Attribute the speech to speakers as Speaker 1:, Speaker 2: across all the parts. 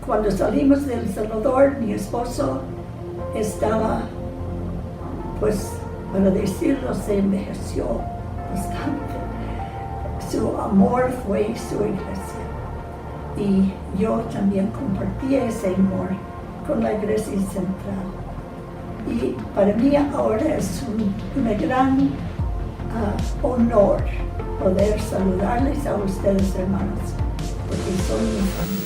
Speaker 1: Cuando salimos de El Salvador, mi esposo estaba, pues, para decirlo, se envejeció bastante. Su amor fue su iglesia. Y yo también compartí ese amor con la iglesia central. Y para mí ahora es un gran honor poder saludarles a ustedes, hermanos, porque son mi familia.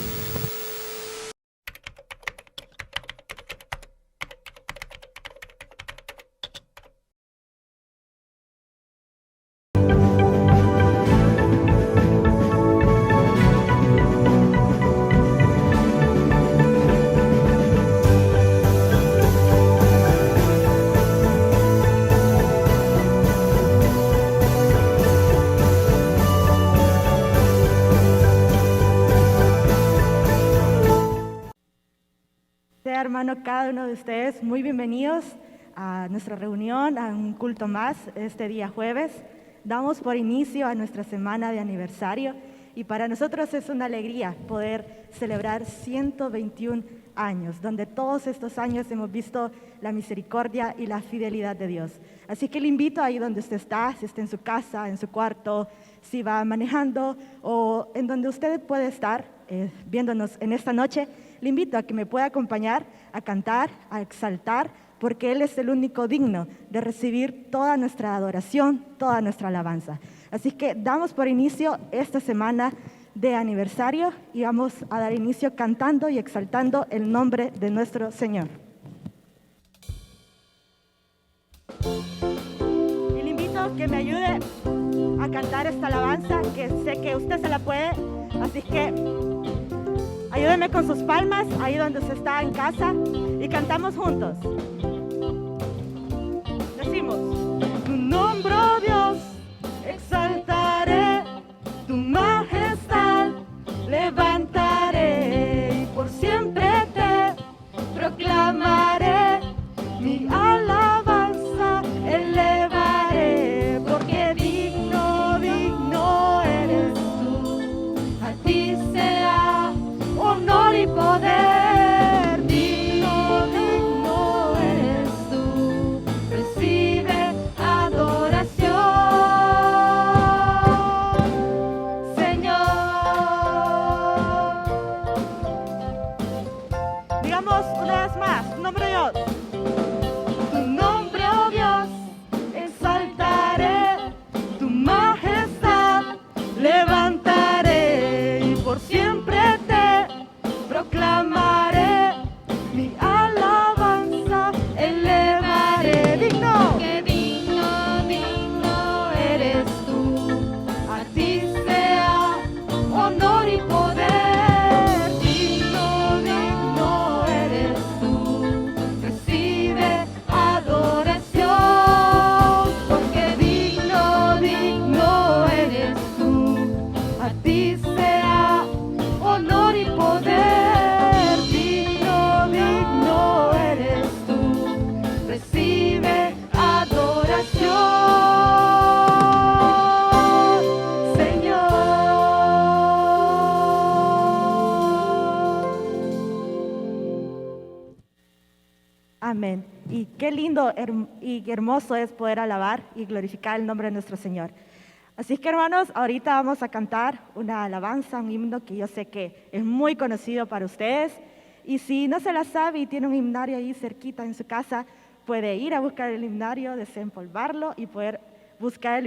Speaker 2: Hermano, cada uno de ustedes, muy bienvenidos a nuestra reunión, a un culto más este día jueves. Damos por inicio a nuestra semana de aniversario y para nosotros es una alegría poder celebrar 121 años, donde todos estos años hemos visto la misericordia y la fidelidad de Dios. Así que le invito ahí donde usted está, si está en su casa, en su cuarto, si va manejando o en donde usted puede estar viéndonos en esta noche, le invito a que me pueda acompañar a cantar, a exaltar, porque Él es el único digno de recibir toda nuestra adoración, toda nuestra alabanza. Así que damos por inicio esta semana de aniversario y vamos a dar inicio cantando y exaltando el nombre de nuestro Señor. Y le invito a que me ayude a cantar esta alabanza, que sé que usted se la puede, así que ayúdeme con sus palmas, ahí donde usted está en casa, y cantamos juntos. Decimos: tu nombre, oh Dios, exaltaré, tu majestad levantaré, y por siempre te proclamaré, mi alabanza elevaré, porque digno, digno eres tú, a ti sea honor y poder, digno, digno eres tú, recibe adoración, Señor. Digamos una vez más, tu nombre, Dios. Tu nombre, oh Dios, exaltaré, tu majestad levantaré, y por siempre te proclamaré, mi alabanza elevaré. Digno, que digno, digno eres tú, a ti sea honor y poder, digno, digno eres tú, recibe adoración, porque digno, digno eres tú, a ti sea honor y poder, digno, digno Amén. Y qué lindo y hermoso es poder alabar y glorificar el nombre de nuestro Señor. Así que, hermanos, ahorita vamos a cantar una alabanza, un himno que yo sé que es muy conocido para ustedes. Y si no se la sabe y tiene un himnario ahí cerquita en su casa, puede ir a buscar el himnario, desempolvarlo y poder buscar el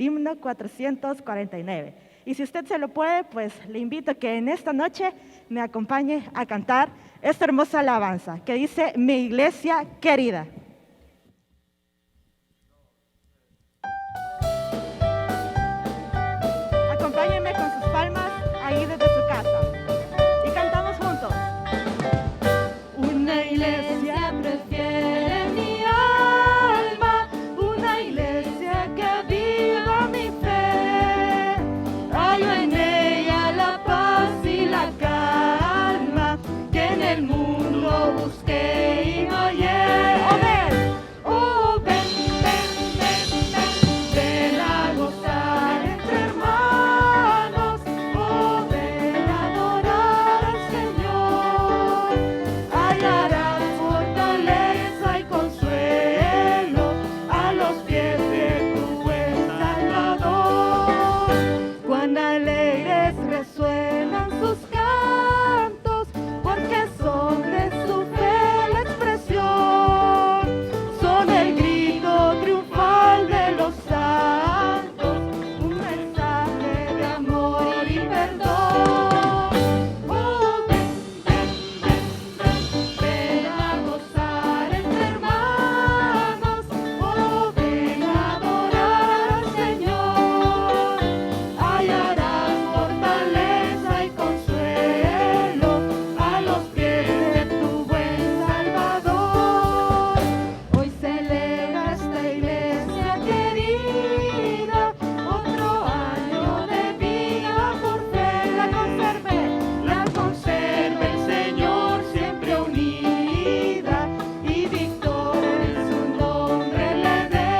Speaker 2: himno 449. Y si usted se lo puede, pues le invito a que en esta noche me acompañe a cantar esta hermosa alabanza que dice: mi iglesia querida. Acompáñenme con sus palmas ahí desde su casa y cantamos juntos. Una iglesia prefiere mi alma, una iglesia que viva mi fe. Hallo en ella la paz y la calma que en el mundo busqué y no hallé. Oh, ven, oh, ven, ven, ven, ven, ven a gozar entre hermanos. Oh, ven a adorar al Señor. Hallarás fortaleza y consuelo a los pies de tu buen Salvador. Cuán alegres resuenan sus cantos, porque son de su fe la expresión. Son el grito triunfal de los santos, un mensaje de amor y perdón. Oh, ven, ven, ven, ven, ven a gozar entre hermanos. Oh, ven a adorar al Señor. Hallarás fortaleza y consuelo a los pies de tu buen Salvador. Hoy celebra esta iglesia querida otro año de vida por fe. La conserve el Señor siempre unida y victoria en su nombre le dé.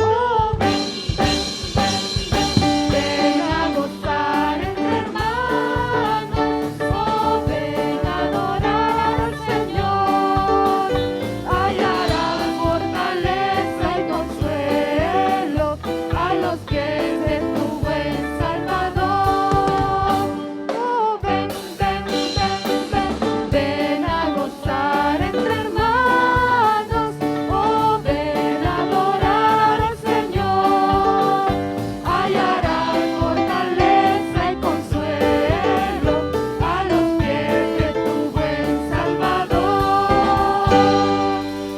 Speaker 2: Oh, ven, ven, ven, ven, ven a gozar entre hermanos. Oh, ven a adorar al Señor. Hallarás fortaleza y consuelo a los pies de tu buen Salvador. Oh, ven, ven, ven, ven, ven a gozar entre hermanos. Oh, ven a adorar al Señor. Hallarás fortaleza y consuelo a los pies de tu buen Salvador.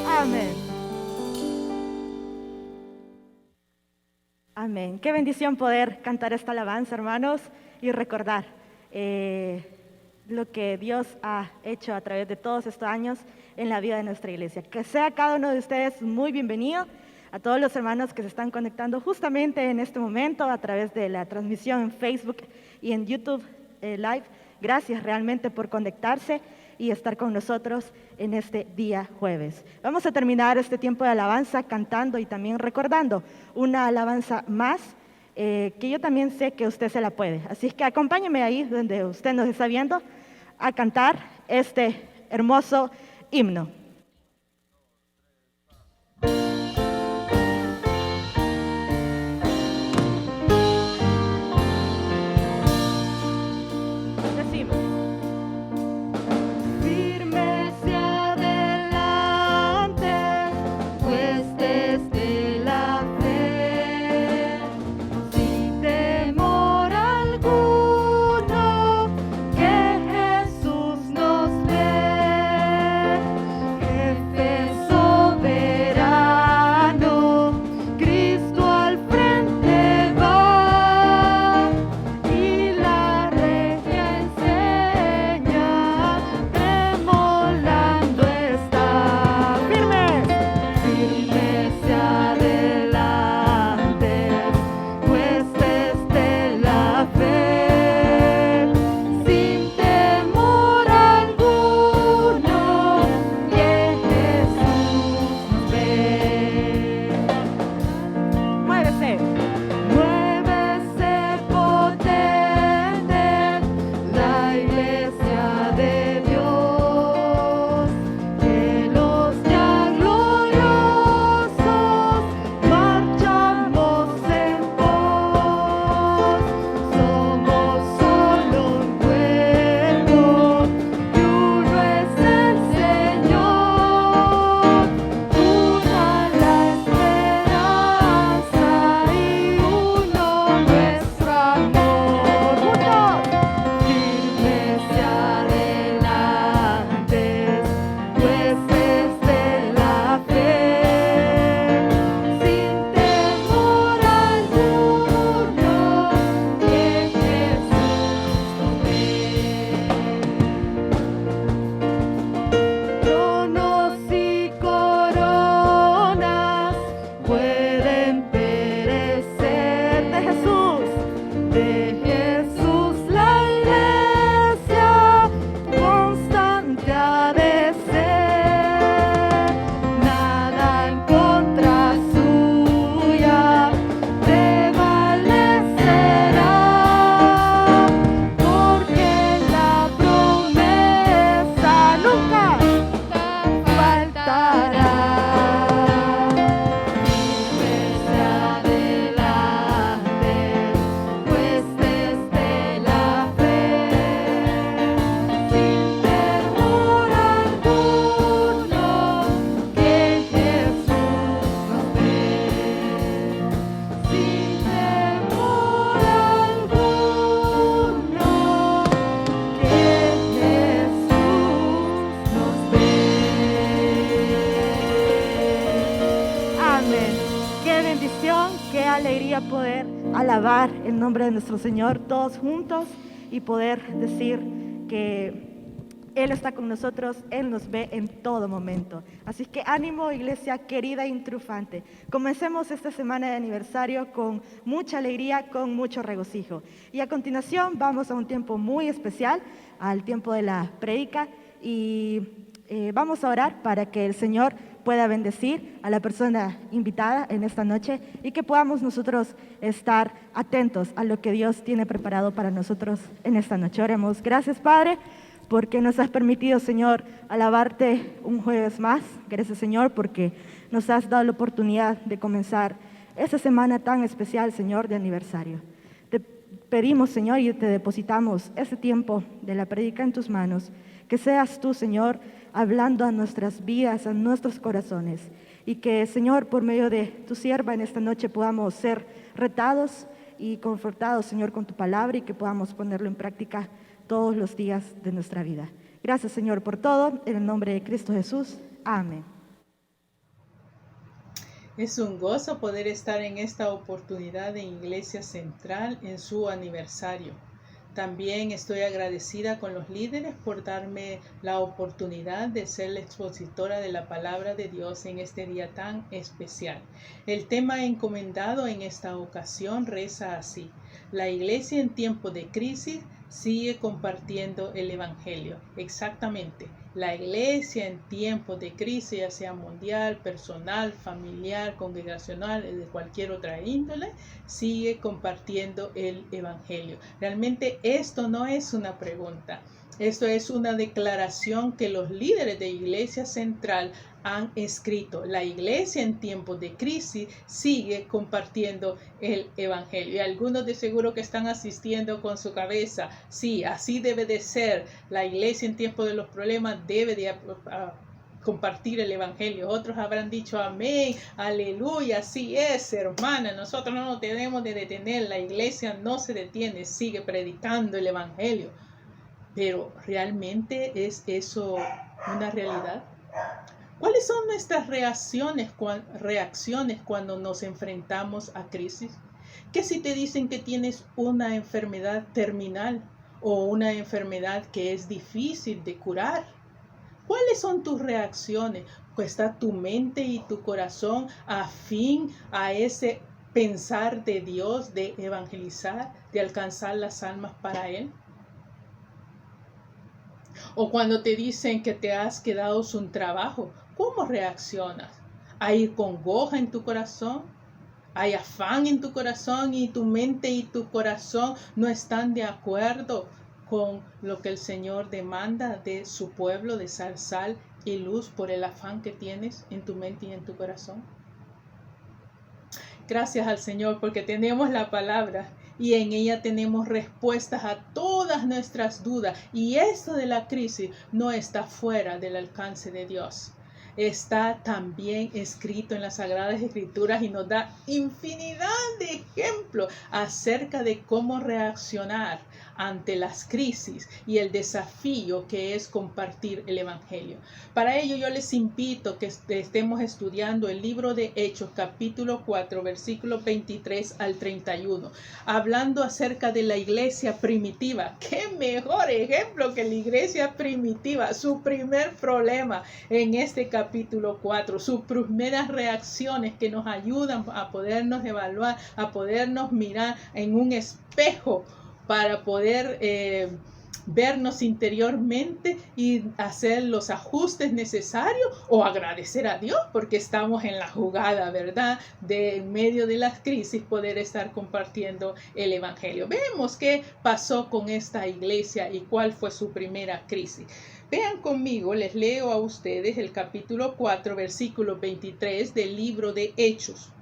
Speaker 2: Amén. Amén. Qué bendición poder cantar esta alabanza, hermanos, y recordar lo que Dios ha hecho a través de todos estos años en la vida de nuestra iglesia. Que sea cada uno de ustedes muy bienvenido. A todos los hermanos que se están conectando justamente en este momento a través de la transmisión en Facebook y en YouTube Live. Gracias realmente por conectarse y estar con nosotros en este día jueves. Vamos a terminar este tiempo de alabanza cantando y también recordando una alabanza más que yo también sé que usted se la puede. Así que acompáñeme ahí donde usted nos está viendo a cantar este hermoso himno. Decimos. Firme hacia adelante, pues desde la fe, sin temor alguno, que Jesús nos ve. alegría poder alabar el nombre de nuestro Señor todos juntos y poder decir que Él está con nosotros, Él nos ve en todo momento. Así que ánimo, iglesia querida y triunfante. Comencemos esta semana de aniversario con mucha alegría, con mucho regocijo. Y a continuación vamos a un tiempo muy especial, al tiempo de la prédica, y vamos a orar para que el Señor pueda bendecir a la persona invitada en esta noche y que podamos nosotros estar atentos a lo que Dios tiene preparado para nosotros en esta noche. Oremos. Gracias, Padre, porque nos has permitido, Señor, alabarte un jueves más. Gracias, Señor, porque nos has dado la oportunidad de comenzar esta semana tan especial, Señor, de aniversario. Te pedimos, Señor, y te depositamos este tiempo de la prédica en tus manos. Que seas tú, Señor, hablando a nuestras vidas, a nuestros corazones. Y que, Señor, por medio de tu sierva en esta noche podamos ser retados y confortados, Señor, con tu palabra y que podamos ponerlo en práctica todos los días de nuestra vida. Gracias, Señor, por todo. En el nombre de Cristo Jesús. Amén.
Speaker 3: Es un gozo poder estar en esta oportunidad de Iglesia Central en su aniversario. También estoy agradecida con los líderes por darme la oportunidad de ser la expositora de la palabra de Dios en este día tan especial. El tema encomendado en esta ocasión reza así: la iglesia en tiempo de crisis sigue compartiendo el evangelio. Exactamente, la iglesia en tiempos de crisis, ya sea mundial, personal, familiar, congregacional, de cualquier otra índole, sigue compartiendo el evangelio. Realmente esto no es una pregunta. Esto es una declaración que los líderes de Iglesia Central han escrito. La iglesia en tiempos de crisis sigue compartiendo el evangelio. Y algunos de seguro que están asistiendo con su cabeza: sí, así debe de ser. La iglesia en tiempos de los problemas debe de compartir el evangelio. Otros habrán dicho amén, aleluya, así es, hermana. Nosotros no nos tenemos de detener. La iglesia no se detiene, sigue predicando el evangelio. Pero ¿realmente es eso una realidad? ¿Cuáles son nuestras reacciones cuando nos enfrentamos a crisis? ¿Qué si te dicen que tienes una enfermedad terminal o una enfermedad que es difícil de curar? ¿Cuáles son tus reacciones? ¿Está tu mente y tu corazón afín a ese pensar de Dios, de evangelizar, de alcanzar las almas para Él? O cuando te dicen que te has quedado sin trabajo, ¿cómo reaccionas? ¿Hay congoja en tu corazón? ¿Hay afán en tu corazón y tu mente y tu corazón no están de acuerdo con lo que el Señor demanda de su pueblo, de ser sal y luz por el afán que tienes en tu mente y en tu corazón? Gracias al Señor porque tenemos la palabra y en ella tenemos respuestas a todas nuestras dudas. Y esto de la crisis no está fuera del alcance de Dios. Está también escrito en las Sagradas Escrituras y nos da infinidad de ejemplos acerca de cómo reaccionar ante las crisis y el desafío que es compartir el evangelio. Para ello yo les invito que estemos estudiando el libro de Hechos, capítulo 4, versículos 23 al 31, hablando acerca de la iglesia primitiva. ¡Qué mejor ejemplo que la iglesia primitiva! Su primer problema en este capítulo 4, sus primeras reacciones que nos ayudan a podernos evaluar, a podernos mirar en un espejo para poder vernos interiormente y hacer los ajustes necesarios o agradecer a Dios porque estamos en la jugada, ¿verdad? De en medio de las crisis poder estar compartiendo el evangelio. Vemos qué pasó con esta iglesia y cuál fue su primera crisis. Vean conmigo, les leo a ustedes el capítulo 4, versículo 23 del libro de Hechos.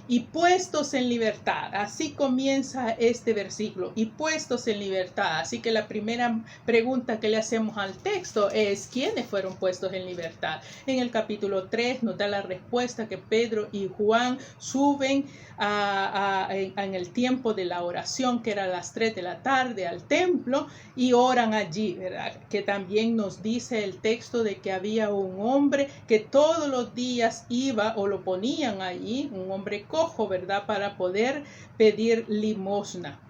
Speaker 3: Y puestos en libertad, así comienza este versículo, y puestos en libertad. Así que la primera pregunta que le hacemos al texto es: ¿quiénes fueron puestos en libertad? En el capítulo 3 nos da la respuesta que Pedro y Juan suben en el tiempo de la oración, que era a las 3 de la tarde, al templo y oran allí, ¿verdad? Que también nos dice el texto de que había un hombre que todos los días iba o lo ponían allí, un hombre cojo, ¿verdad? Para poder pedir limosna.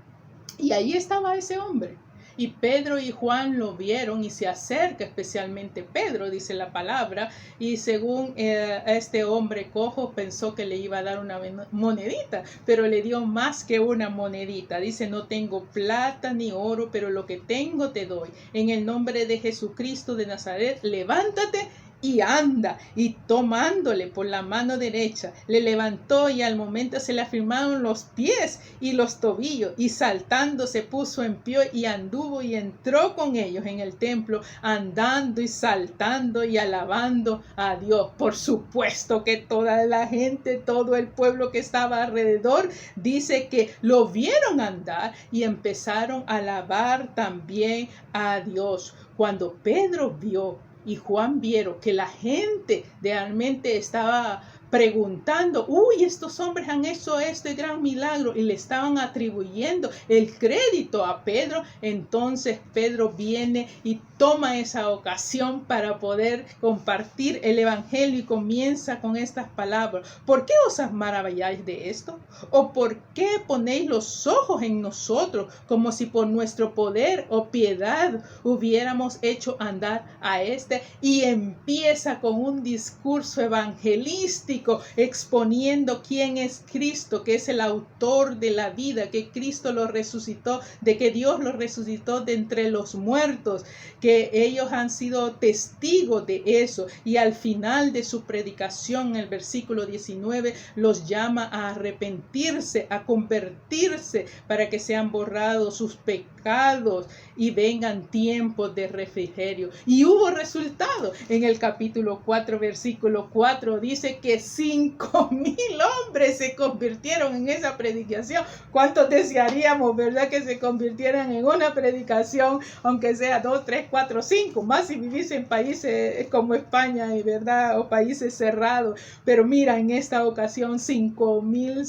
Speaker 3: Y ahí estaba ese hombre. Y Pedro y Juan lo vieron y se acerca, especialmente Pedro, dice la palabra, y según este hombre cojo pensó que le iba a dar una monedita, pero le dio más que una monedita. Dice, no tengo plata ni oro, pero lo que tengo te doy. En el nombre de Jesucristo de Nazaret, levántate y anda. Y tomándole por la mano derecha, le levantó y al momento se le afirmaron los pies y los tobillos, y saltando se puso en pie y anduvo y entró con ellos en el templo, andando y saltando y alabando a Dios. Por supuesto que toda la gente, todo el pueblo que estaba alrededor, dice que lo vieron andar y empezaron a alabar también a Dios. Cuando Pedro vio y Juan vieron que la gente realmente estaba preguntando, uy, estos hombres han hecho este gran milagro, y le estaban atribuyendo el crédito a Pedro. Entonces Pedro viene y toma esa ocasión para poder compartir el evangelio y comienza con estas palabras. ¿Por qué os maravilláis de esto? ¿O por qué ponéis los ojos en nosotros como si por nuestro poder o piedad hubiéramos hecho andar a este? Y empieza con un discurso evangelístico exponiendo quién es Cristo, que es el autor de la vida, que Cristo lo resucitó, de que Dios lo resucitó de entre los muertos, que ellos han sido testigos de eso. Y al final de su predicación, en el versículo 19, los llama a arrepentirse, a convertirse, para que sean borrados sus pecados y vengan tiempos de refrigerio. Y hubo resultado. En el capítulo 4, versículo 4, dice que 5,000 hombres se convirtieron en esa predicación. ¿Cuántos desearíamos, verdad, que se convirtieran en una predicación, aunque sea 2, 3, 4, 5, más si vivís en países como España, verdad, o países cerrados? Pero mira, en esta ocasión 5,000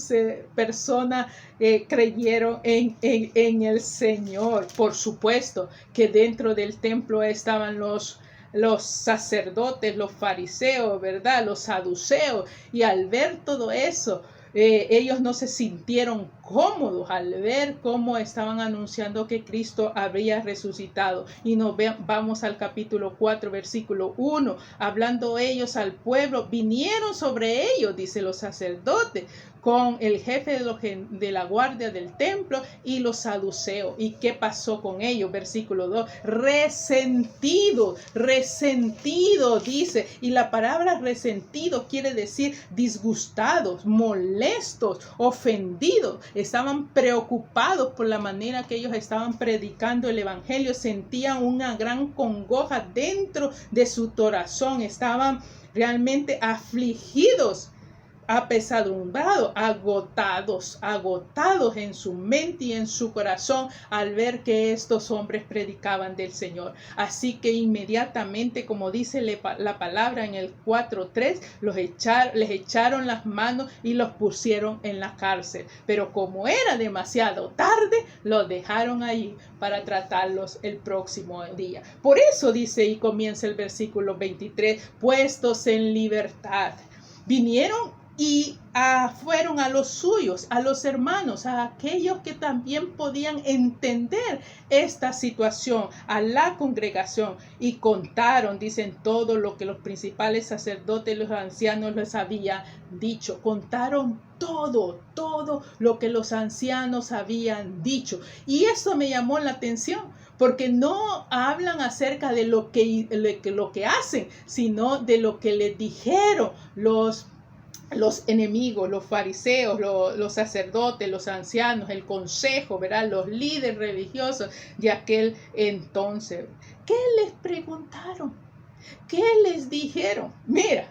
Speaker 3: personas creyeron en el Señor. Por supuesto que dentro del templo estaban los sacerdotes, los fariseos, ¿verdad? Los saduceos. Y al ver todo eso, ellos no se sintieron cómodos al ver cómo estaban anunciando que Cristo habría resucitado. Y nos vamos al capítulo 4, versículo 1. Hablando ellos al pueblo, vinieron sobre ellos, dice, los sacerdotes, con el jefe de la guardia del templo y los saduceos. ¿Y qué pasó con ellos? Versículo 2. Resentido, dice. Y la palabra resentido quiere decir disgustados, molestos, ofendidos. Estaban preocupados por la manera que ellos estaban predicando el evangelio. Sentían una gran congoja dentro de su corazón. Estaban realmente afligidos, apesadumbrados, agotados en su mente y en su corazón al ver que estos hombres predicaban del Señor. Así que inmediatamente, como dice la palabra en el 4:3, les echaron las manos y los pusieron en la cárcel. Pero como era demasiado tarde, los dejaron allí para tratarlos el próximo día. Por eso dice, y comienza el versículo 23, puestos en libertad, vinieron y fueron a los suyos, a los hermanos, a aquellos que también podían entender esta situación, a la congregación, y contaron, dicen, todo lo que los principales sacerdotes y los ancianos les habían dicho. Contaron todo lo que los ancianos habían dicho. Y eso me llamó la atención, porque no hablan acerca de lo que hacen, sino de lo que les dijeron los enemigos, los fariseos, los sacerdotes, los ancianos, el consejo, ¿verdad? Los líderes religiosos de aquel entonces. ¿Qué les preguntaron? ¿Qué les dijeron? Mira,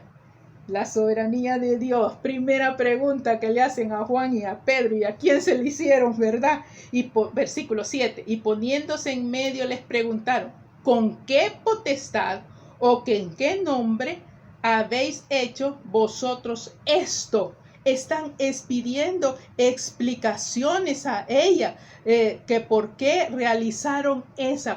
Speaker 3: la soberanía de Dios. Primera pregunta que le hacen a Juan y a Pedro, y a quién se le hicieron, ¿verdad? Y versículo 7, y poniéndose en medio les preguntaron, ¿con qué potestad o en qué nombre habéis hecho vosotros esto? Están pidiendo explicaciones a ella, que por qué realizaron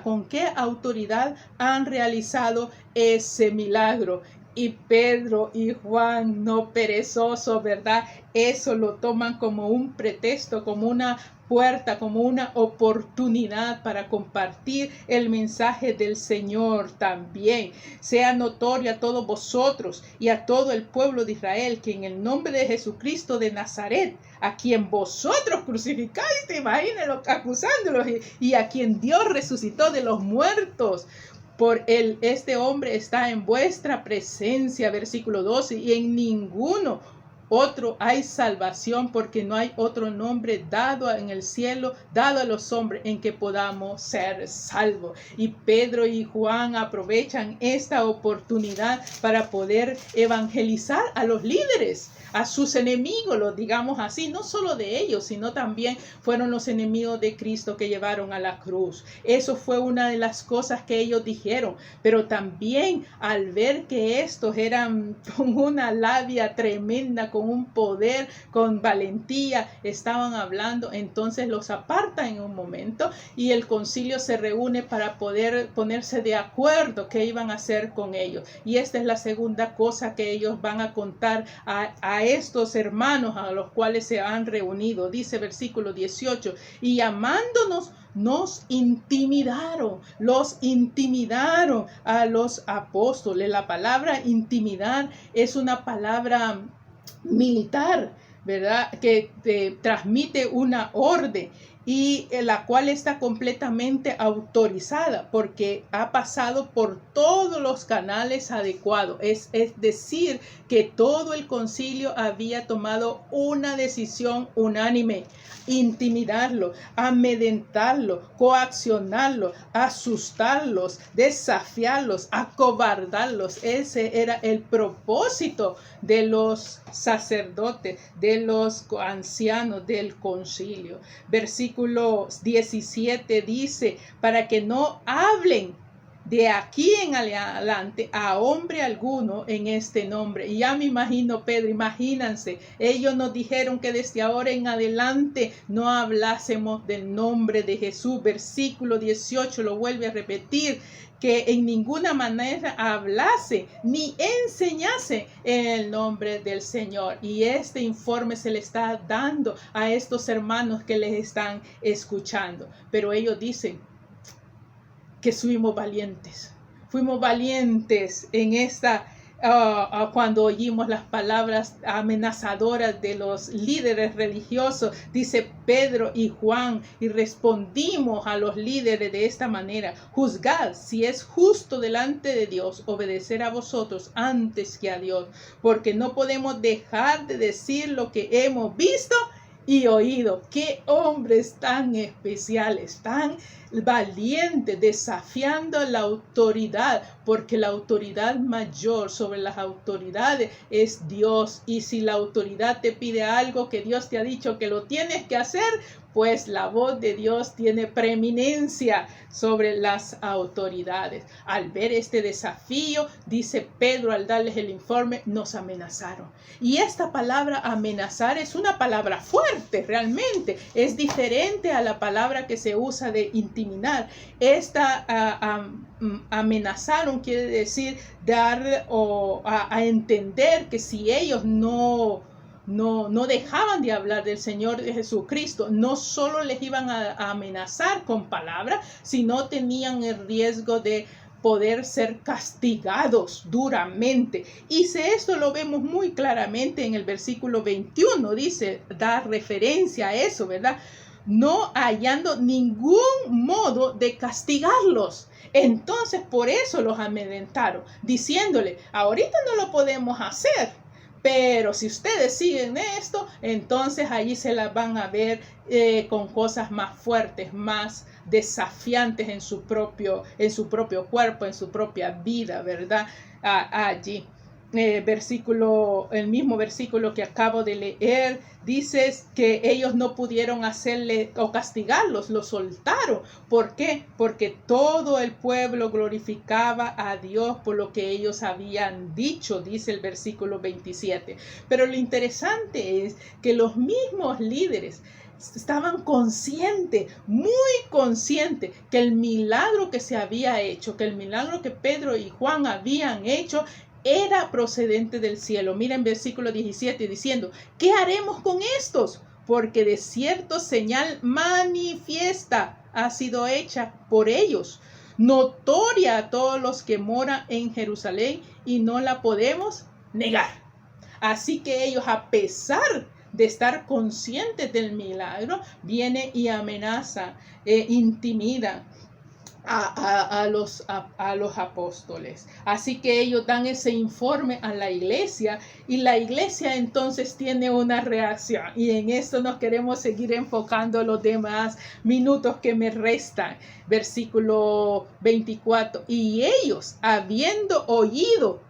Speaker 3: con qué autoridad han realizado ese milagro. Y Pedro y Juan, no perezosos, ¿verdad? Eso lo toman como un pretexto, como una puerta, como una oportunidad para compartir el mensaje del Señor también. Sea notorio a todos vosotros y a todo el pueblo de Israel que en el nombre de Jesucristo de Nazaret, a quien vosotros crucificaste, imagínenlo, acusándolos, y a quien Dios resucitó de los muertos, por él, este hombre está en vuestra presencia, versículo 12, y en ninguno otro hay salvación, porque no hay otro nombre dado en el cielo, dado a los hombres, en que podamos ser salvos. Y Pedro y Juan aprovechan esta oportunidad para poder evangelizar a los líderes, a sus enemigos, lo digamos así, no solo de ellos, sino también fueron los enemigos de Cristo que llevaron a la cruz. Eso fue una de las cosas que ellos dijeron, pero también al ver que estos eran con una labia tremenda, con un poder, con valentía, estaban hablando, entonces los apartan en un momento y el concilio se reúne para poder ponerse de acuerdo qué iban a hacer con ellos. Y esta es la segunda cosa que ellos van a contar a estos hermanos a los cuales se han reunido. Dice versículo 18, y llamándonos, los intimidaron a los apóstoles. La palabra intimidar es una palabra militar, ¿verdad? Que te transmite una orden y la cual está completamente autorizada porque ha pasado por todos los canales adecuados. Es decir, que todo el concilio había tomado una decisión unánime: intimidarlo, amedrentarlo, coaccionarlo, asustarlos, desafiarlos, acobardarlos. Ese era el propósito de los sacerdotes, de los ancianos del concilio. Versículo 17 dice: para que no hablen de aquí en adelante a hombre alguno en este nombre. Y ya me imagino, Pedro, imagínense, ellos nos dijeron que desde ahora en adelante no hablásemos del nombre de Jesús. Versículo 18 lo vuelve a repetir, que en ninguna manera hablase ni enseñase en el nombre del Señor. Y este informe se le está dando a estos hermanos que les están escuchando. Pero ellos dicen que fuimos valientes en esta cuando oímos las palabras amenazadoras de los líderes religiosos. Dice Pedro y Juan, y respondimos a los líderes de esta manera: juzgad si es justo delante de Dios obedecer a vosotros antes que a Dios, porque no podemos dejar de decir lo que hemos visto y oído. Qué hombres tan especiales, tan valientes, desafiando la autoridad, porque la autoridad mayor sobre las autoridades es Dios. Y si la autoridad te pide algo que Dios te ha dicho que lo tienes que hacer, pues la voz de Dios tiene preeminencia sobre las autoridades. Al ver este desafío, dice Pedro al darles el informe, nos amenazaron. Y esta palabra amenazar es una palabra fuerte, realmente. Es diferente a la palabra que se usa de intimidar. Esta amenazaron quiere decir dar a entender que si ellos no dejaban de hablar del Señor de Jesucristo, no solo les iban a amenazar con palabras, sino tenían el riesgo de poder ser castigados duramente. Y esto lo vemos muy claramente en el versículo 21, dice, da referencia a eso, ¿verdad? No hallando ningún modo de castigarlos. Entonces por eso los amedrentaron, diciéndole: ahorita no lo podemos hacer, pero si ustedes siguen esto, entonces allí se las van a ver con cosas más fuertes, más desafiantes en su propio cuerpo, en su propia vida, ¿verdad? Allí. El mismo versículo que acabo de leer, dice que ellos no pudieron hacerle o castigarlos, los soltaron. ¿Por qué? Porque todo el pueblo glorificaba a Dios por lo que ellos habían dicho, dice el versículo 27. Pero lo interesante es que los mismos líderes estaban conscientes, muy conscientes, que el milagro que se había hecho, que el milagro que Pedro y Juan habían hecho, era procedente del cielo. Miren versículo 17 diciendo, ¿qué haremos con estos? Porque de cierto señal manifiesta ha sido hecha por ellos, notoria a todos los que moran en Jerusalén, y no la podemos negar. Así que ellos, a pesar de estar conscientes del milagro, viene y amenaza, intimida a los apóstoles. Así que ellos dan ese informe a la iglesia, y la iglesia entonces tiene una reacción, y en esto nos queremos seguir enfocando los demás minutos que me restan. Versículo 24, y ellos habiendo oído,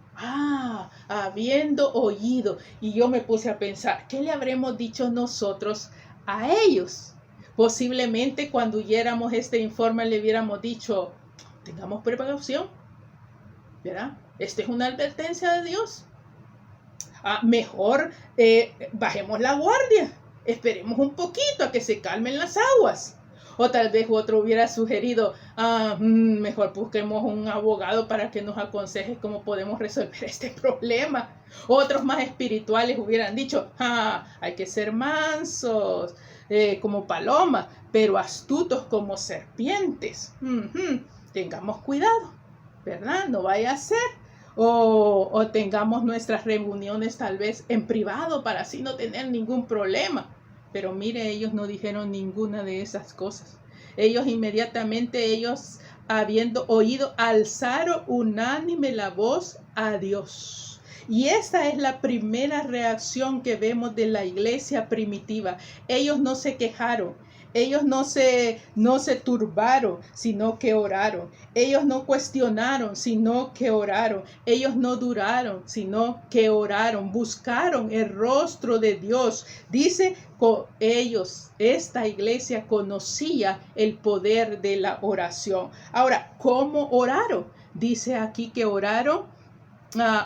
Speaker 3: y yo me puse a pensar, ¿qué le habremos dicho nosotros a ellos? Posiblemente cuando oyéramos este informe le hubiéramos dicho, tengamos precaución, ¿verdad? Esta es una advertencia de Dios. Mejor bajemos la guardia, esperemos un poquito a que se calmen las aguas. O tal vez otro hubiera sugerido, mejor busquemos un abogado para que nos aconseje cómo podemos resolver este problema. Otros más espirituales hubieran dicho, hay que ser mansos, como palomas, pero astutos como serpientes. Tengamos cuidado, ¿verdad? No vaya a ser. O tengamos nuestras reuniones tal vez en privado para así no tener ningún problema. Pero mire, ellos no dijeron ninguna de esas cosas. Ellos inmediatamente, habiendo oído, alzaron unánime la voz a Dios. Y esta es la primera reacción que vemos de la iglesia primitiva. Ellos no se quejaron. Ellos no se turbaron, sino que oraron. Ellos no cuestionaron, sino que oraron. Ellos no duraron, sino que oraron. Buscaron el rostro de Dios. Dice, esta iglesia conocía el poder de la oración. Ahora, ¿cómo oraron? Dice aquí que oraron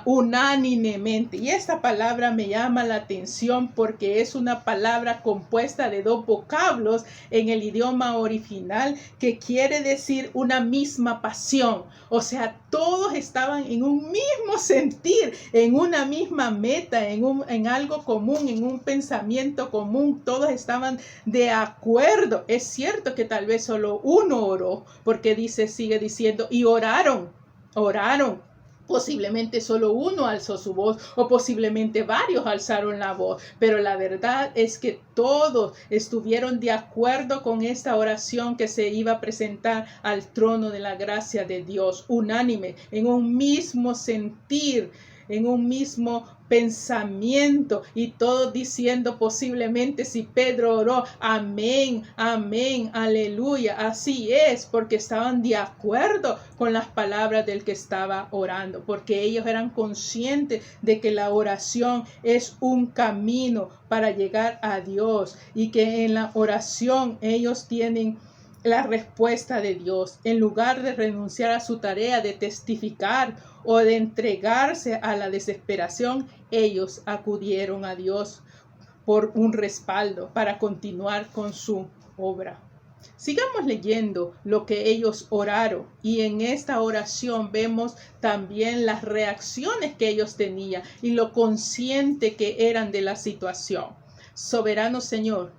Speaker 3: unánimemente, y esta palabra me llama la atención porque es una palabra compuesta de dos vocablos en el idioma original que quiere decir una misma pasión. O sea, todos estaban en un mismo sentir, en una misma meta, en algo común, en un pensamiento común. Todos estaban de acuerdo. Es cierto que tal vez solo uno oró, porque sigue diciendo, y oraron. Posiblemente solo uno alzó su voz, o posiblemente varios alzaron la voz, pero la verdad es que todos estuvieron de acuerdo con esta oración que se iba a presentar al trono de la gracia de Dios, unánime, en un mismo sentir, en un mismo pensamiento, y todos diciendo, posiblemente si Pedro oró, amén, amén, aleluya, así es, porque estaban de acuerdo con las palabras del que estaba orando, porque ellos eran conscientes de que la oración es un camino para llegar a Dios, y que en la oración ellos tienen la respuesta de Dios. En lugar de renunciar a su tarea de testificar o de entregarse a la desesperación, ellos acudieron a Dios por un respaldo para continuar con su obra. Sigamos leyendo lo que ellos oraron, y en esta oración vemos también las reacciones que ellos tenían y lo consciente que eran de la situación. Soberano Señor,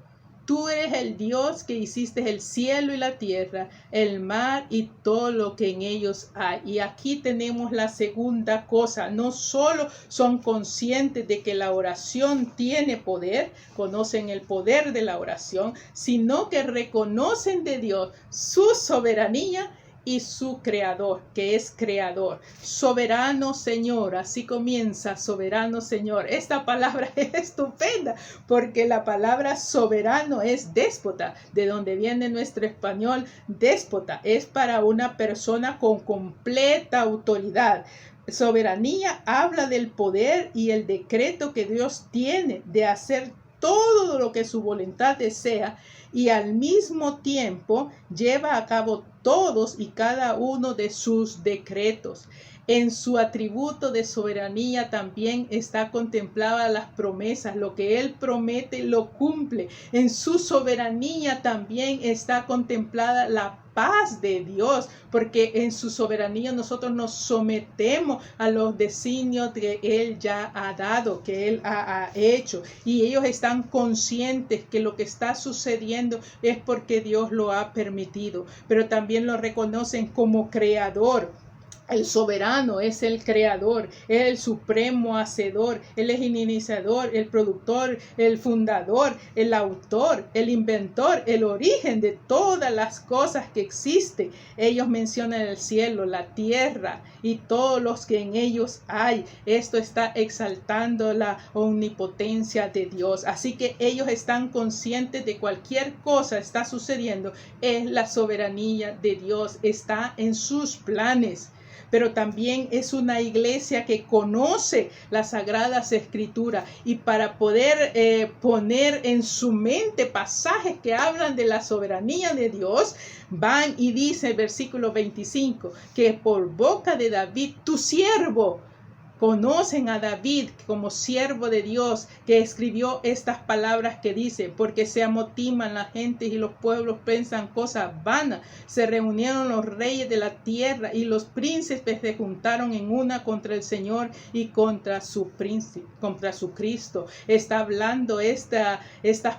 Speaker 3: tú eres el Dios que hiciste el cielo y la tierra, el mar y todo lo que en ellos hay. Y aquí tenemos la segunda cosa. No solo son conscientes de que la oración tiene poder, conocen el poder de la oración, sino que reconocen de Dios su soberanía y su creador, que es creador. Soberano Señor, así comienza, soberano Señor. Esta palabra es estupenda porque la palabra soberano es déspota, de donde viene nuestro español déspota. Es para una persona con completa autoridad. Soberanía habla del poder y el decreto que Dios tiene de hacer todo lo que su voluntad desea, y al mismo tiempo lleva a cabo todos y cada uno de sus decretos. En su atributo de soberanía también está contemplada las promesas. Lo que Él promete lo cumple. En su soberanía también está contemplada la paz de Dios, porque en su soberanía nosotros nos sometemos a los designios que Él ya ha dado, que Él ha hecho, y ellos están conscientes que lo que está sucediendo es porque Dios lo ha permitido, pero también lo reconocen como creador. El soberano es el creador, es el supremo hacedor, Él es el iniciador, el productor, el fundador, el autor, el inventor, el origen de todas las cosas que existen. Ellos mencionan el cielo, la tierra y todos los que en ellos hay. Esto está exaltando la omnipotencia de Dios. Así que ellos están conscientes de cualquier cosa que está sucediendo. Es la soberanía de Dios, está en sus planes. Pero también es una iglesia que conoce las Sagradas Escrituras, y para poder poner en su mente pasajes que hablan de la soberanía de Dios, van y dice el versículo 25, que por boca de David, tu siervo. Conocen a David como siervo de Dios, que escribió estas palabras que dice: porque se amotinan las gentes y los pueblos piensan cosas vanas. Se reunieron los reyes de la tierra y los príncipes se juntaron en una contra el Señor y contra su príncipe, contra su Cristo. Está hablando estas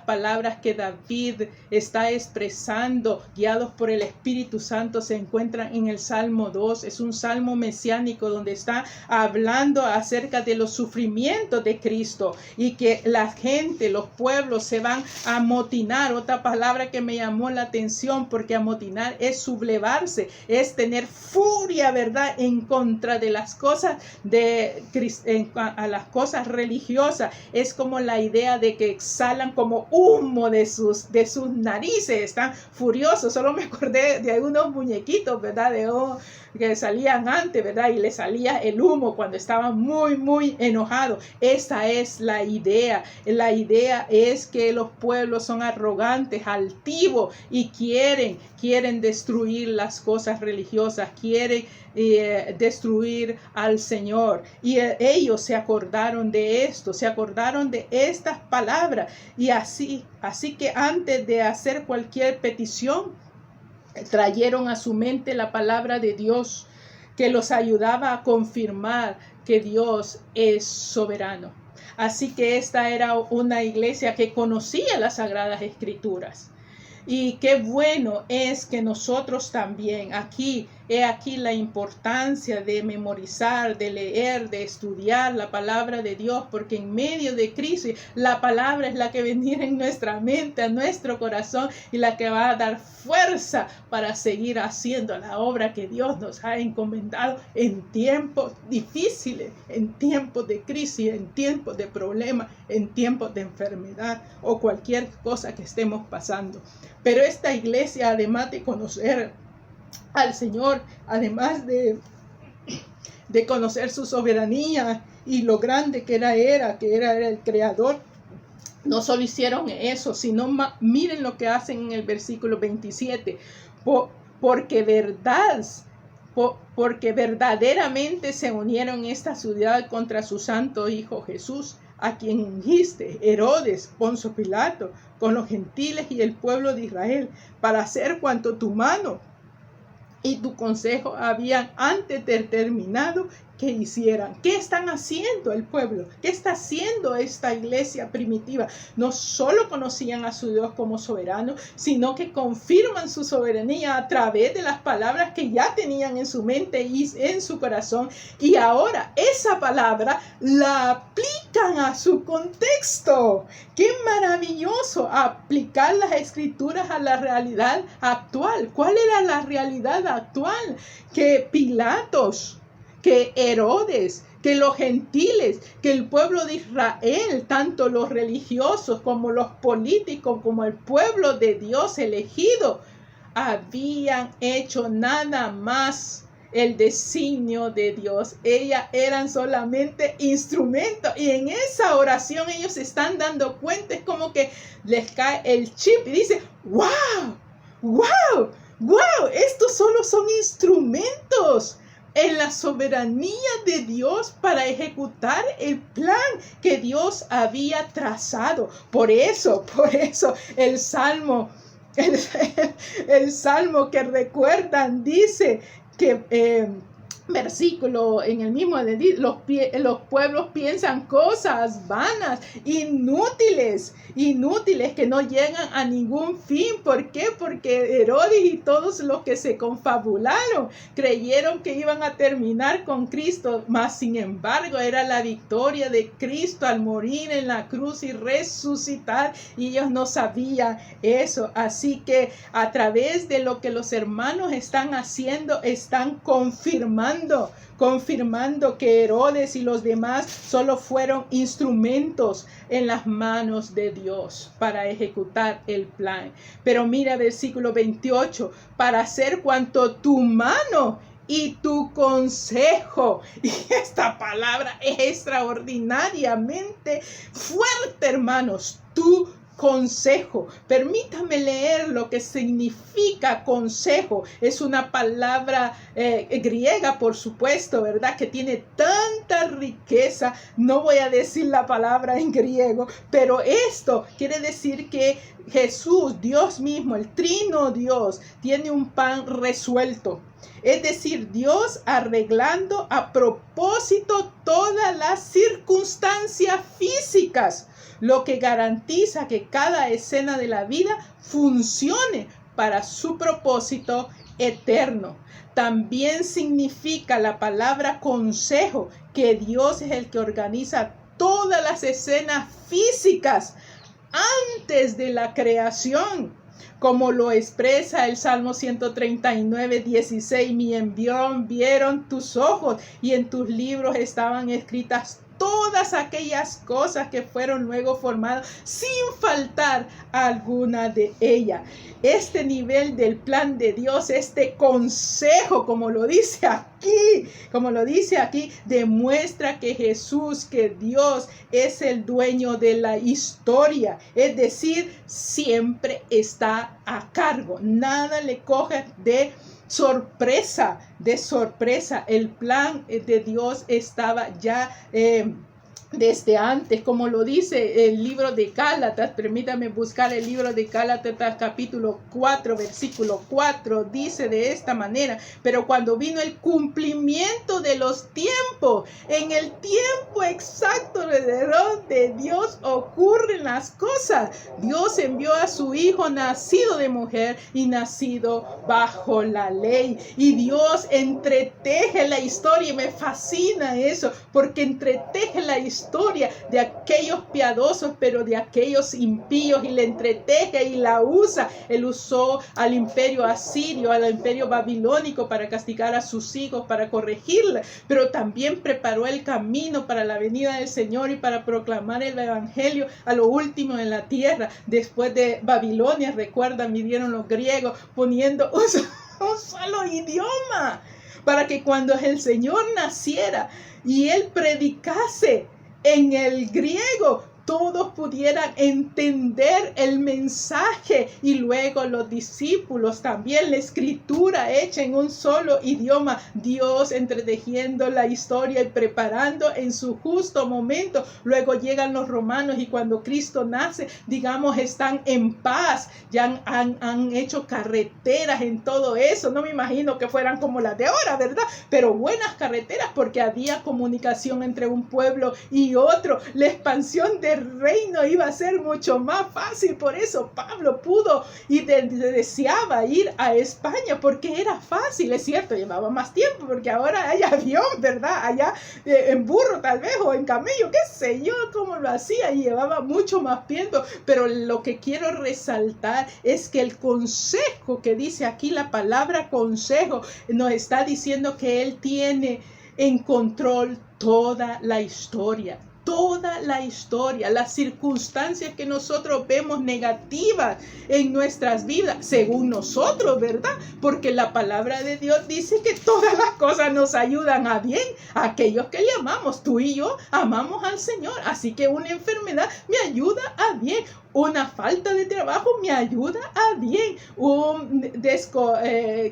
Speaker 3: palabras que David está expresando, guiados por el Espíritu Santo. Se encuentran en el Salmo 2. Es un salmo mesiánico donde está hablando acerca de los sufrimientos de Cristo, y que la gente, los pueblos se van a amotinar. Otra palabra que me llamó la atención, porque amotinar es sublevarse, es tener furia, ¿verdad?, en contra de las cosas a las cosas religiosas. Es como la idea de que exhalan como humo de sus narices, están furiosos. Solo me acordé de algunos muñequitos, ¿verdad?, que salían antes, ¿verdad?, y le salía el humo cuando estaban muy enojados. Esa es la idea. La idea es que los pueblos son arrogantes, altivos, y quieren destruir las cosas religiosas, quieren destruir al Señor. Y ellos se acordaron de esto, se acordaron de estas palabras, y así que antes de hacer cualquier petición, trajeron a su mente la palabra de Dios, que los ayudaba a confirmar que Dios es soberano. Así que esta era una iglesia que conocía las Sagradas Escrituras. Y qué bueno es que nosotros también he aquí la importancia de memorizar, de leer, de estudiar la palabra de Dios, porque en medio de crisis la palabra es la que vendrá en nuestra mente, a nuestro corazón, y la que va a dar fuerza para seguir haciendo la obra que Dios nos ha encomendado en tiempos difíciles, en tiempos de crisis, en tiempos de problemas, en tiempos de enfermedad o cualquier cosa que estemos pasando. Pero esta iglesia, además de conocer al Señor, además de conocer su soberanía y lo grande que era el creador, no solo hicieron eso, sino miren lo que hacen en el versículo 27, porque verdaderamente se unieron esta ciudad contra su santo Hijo Jesús, a quien ungiste, Herodes, Poncio Pilato, con los gentiles y el pueblo de Israel, para hacer cuanto tu mano y tu consejo habían antes determinado que hicieran. ¿Qué están haciendo el pueblo? ¿Qué está haciendo esta iglesia primitiva? No solo conocían a su Dios como soberano, sino que confirman su soberanía a través de las palabras que ya tenían en su mente y en su corazón, y ahora esa palabra la aplican a su contexto. ¡Qué maravilloso! Aplicar las escrituras a la realidad actual. ¿Cuál era la realidad actual? Que Pilatos, que Herodes, que los gentiles, que el pueblo de Israel, tanto los religiosos como los políticos, como el pueblo de Dios elegido, habían hecho nada más el designio de Dios. Ellas eran solamente instrumentos, y en esa oración ellos se están dando cuenta. Es como que les cae el chip y dicen: ¡wow! ¡Wow! ¡Wow! Estos solo son instrumentos en la soberanía de Dios para ejecutar el plan que Dios había trazado. Por eso el Salmo que recuerdan dice que versículo en el mismo, los pueblos piensan cosas vanas, inútiles, que no llegan a ningún fin. ¿Por qué? Porque Herodes y todos los que se confabularon creyeron que iban a terminar con Cristo, mas sin embargo era la victoria de Cristo al morir en la cruz y resucitar, y ellos no sabían eso. Así que a través de lo que los hermanos están haciendo, están confirmando que Herodes y los demás solo fueron instrumentos en las manos de Dios para ejecutar el plan. Pero mira versículo 28, para hacer cuanto tu mano y tu consejo. Y esta palabra es extraordinariamente fuerte, hermanos. Tu consejo. Permítame leer lo que significa consejo. Es una palabra griega, por supuesto, ¿verdad? Que tiene tanta riqueza. No voy a decir la palabra en griego, pero esto quiere decir que Jesús, Dios mismo, el trino Dios, tiene un plan resuelto. Es decir, Dios arreglando a propósito todas las circunstancias físicas, lo que garantiza que cada escena de la vida funcione para su propósito eterno. También significa la palabra consejo que Dios es el que organiza todas las escenas físicas antes de la creación, como lo expresa el Salmo 139, 16. Mi envión vieron tus ojos, y en tus libros estaban escritas todas aquellas cosas que fueron luego formadas, sin faltar alguna de ellas. Este nivel del plan de Dios, este consejo, como lo dice aquí, demuestra que Jesús, que Dios es el dueño de la historia. Es decir, siempre está a cargo. Nada le coge de sorpresa. El plan de Dios estaba ya desde antes, como lo dice el libro de Gálatas. Permítame buscar el libro de Gálatas capítulo 4, versículo 4. Dice de esta manera: pero cuando vino el cumplimiento de los tiempos, en el tiempo exacto de Dios ocurren las cosas. Dios envió a su Hijo nacido de mujer y nacido bajo la ley. Y Dios entreteje la historia, y me fascina eso, porque entreteje la historia de aquellos piadosos, pero de aquellos impíos, y la entreteje y la usa. Él usó al imperio asirio, al imperio babilónico, para castigar a sus hijos, para corregirla, pero también preparó el camino para la venida del Señor y para proclamar el evangelio a lo último en la tierra. Después de Babilonia, recuerdan, vinieron los griegos poniendo un solo idioma, para que cuando el Señor naciera y Él predicase en el griego, todos pudieran entender el mensaje, y luego los discípulos también, la escritura hecha en un solo idioma, Dios entretejiendo la historia y preparando en su justo momento. Luego llegan los romanos, y cuando Cristo nace, digamos, están en paz, ya han hecho carreteras en todo eso. No me imagino que fueran como las de ahora, ¿verdad? Pero buenas carreteras, porque había comunicación entre un pueblo y otro. La expansión del reino iba a ser mucho más fácil. Por eso Pablo pudo y deseaba ir a España, porque era fácil. Es cierto, llevaba más tiempo, porque ahora hay avión, ¿verdad? Allá en burro tal vez, o en camello, qué sé yo cómo lo hacía, y llevaba mucho más tiempo. Pero lo que quiero resaltar es que el consejo que dice aquí, la palabra consejo, nos está diciendo que Él tiene en control toda la historia. toda la historia, las circunstancias que nosotros vemos negativas en nuestras vidas, según nosotros, ¿verdad? Porque la palabra de Dios dice que todas las cosas nos ayudan a bien a aquellos que le amamos. Tú y yo amamos al Señor, así que una enfermedad me ayuda a bien. Una falta de trabajo me ayuda a bien.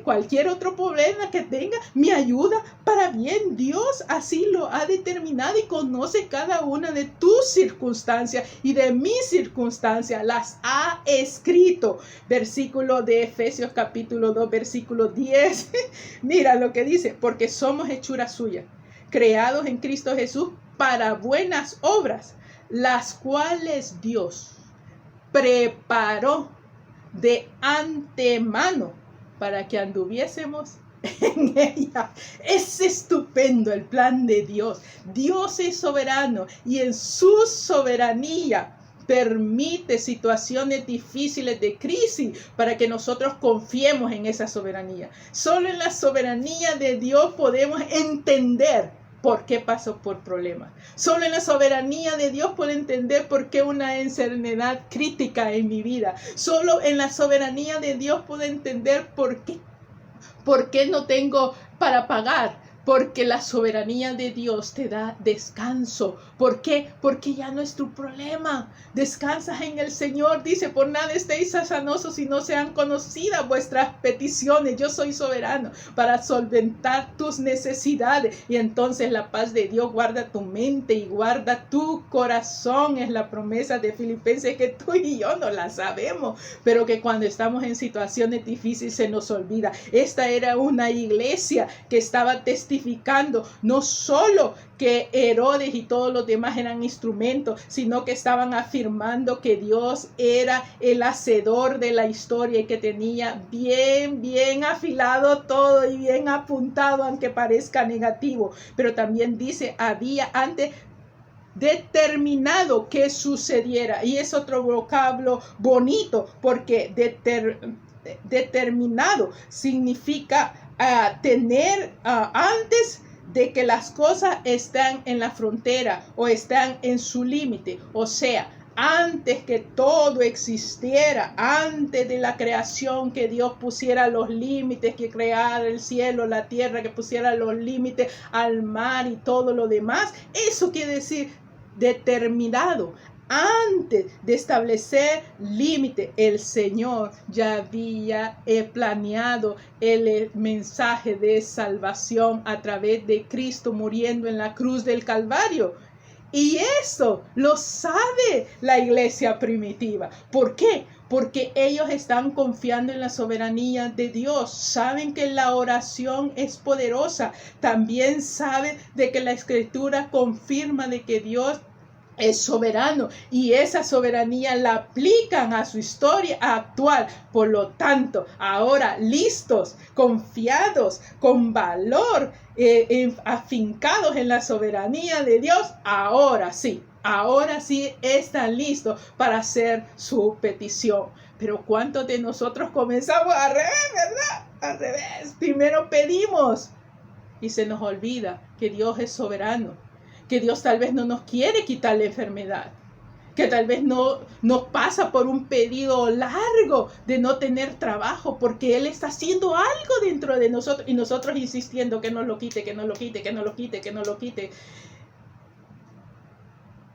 Speaker 3: Cualquier otro problema que tenga me ayuda para bien. Dios así lo ha determinado y conoce cada una de tus circunstancias y de mis circunstancias. Las ha escrito. Versículo de Efesios capítulo 2, versículo 10. Mira lo que dice. Porque somos hechura suya, creados en Cristo Jesús para buenas obras, las cuales Dios preparó de antemano para que anduviésemos en ella. Es estupendo el plan de Dios. Dios es soberano y en su soberanía permite situaciones difíciles de crisis para que nosotros confiemos en esa soberanía. Solo en la soberanía de Dios podemos entender por qué paso por problemas. Solo en la soberanía de Dios puedo entender por qué una enfermedad crítica en mi vida. Solo en la soberanía de Dios puedo entender por qué no tengo para pagar. Porque la soberanía de Dios te da descanso. ¿Por qué? Porque ya no es tu problema. Descansas en el Señor. Dice, por nada estéis afanosos si no sean conocidas vuestras peticiones. Yo soy soberano para solventar tus necesidades. Y entonces la paz de Dios guarda tu mente y guarda tu corazón. Es la promesa de Filipenses que tú y yo no la sabemos. Pero que cuando estamos en situaciones difíciles se nos olvida. Esta era una iglesia que estaba testificando no solo que Herodes y todos los demás eran instrumentos, sino que estaban afirmando que Dios era el hacedor de la historia y que tenía bien afilado todo y bien apuntado, aunque parezca negativo. Pero también dice, había antes determinado que sucediera. Y es otro vocablo bonito, porque determinado significa tener antes de que las cosas están en la frontera o están en su límite. O sea, antes que todo existiera, antes de la creación, que Dios pusiera los límites, que creara el cielo, la tierra, que pusiera los límites al mar y todo lo demás. Eso quiere decir determinado. Antes de establecer límite, el Señor ya había planeado el mensaje de salvación a través de Cristo muriendo en la cruz del Calvario. Y eso lo sabe la iglesia primitiva. ¿Por qué? Porque ellos están confiando en la soberanía de Dios. Saben que la oración es poderosa. También saben de que la Escritura confirma de que Dios es soberano y esa soberanía la aplican a su historia actual. Por lo tanto, ahora listos, confiados, con valor, afincados en la soberanía de Dios, ahora sí están listos para hacer su petición. Pero ¿cuántos de nosotros comenzamos al revés, verdad? Al revés. Primero pedimos y se nos olvida que Dios es soberano. Que Dios tal vez no nos quiere quitar la enfermedad, que tal vez no nos pasa por un periodo largo de no tener trabajo, porque Él está haciendo algo dentro de nosotros y nosotros insistiendo que nos lo quite, que nos lo quite, que nos lo quite, que nos lo quite.